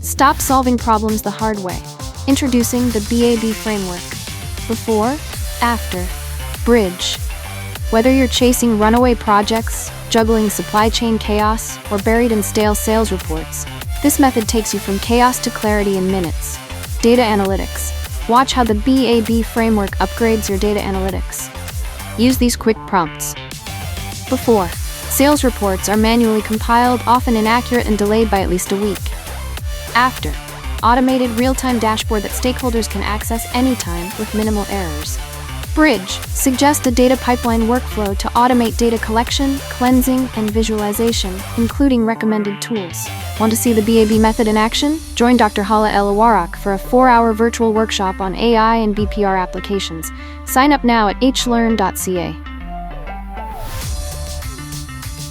Stop solving problems the hard way. Introducing the BAB framework. Before, after, bridge. Whether you're chasing runaway projects, juggling supply chain chaos, or buried in stale sales reports, this method takes you from chaos to clarity in minutes. Data analytics. Watch how the BAB framework upgrades your data analytics. Use these quick prompts. Before, sales reports are manually compiled, often inaccurate and delayed by at least a week. After, automated real-time dashboard that stakeholders can access anytime with minimal errors. Bridge, suggest a data pipeline workflow to automate data collection, cleansing, and visualization, including recommended tools. Want to see the BAB method in action? Join Dr. Hala Ouarrak for a 4-hour virtual workshop on AI and BPR applications. Sign up now at hlearn.ca.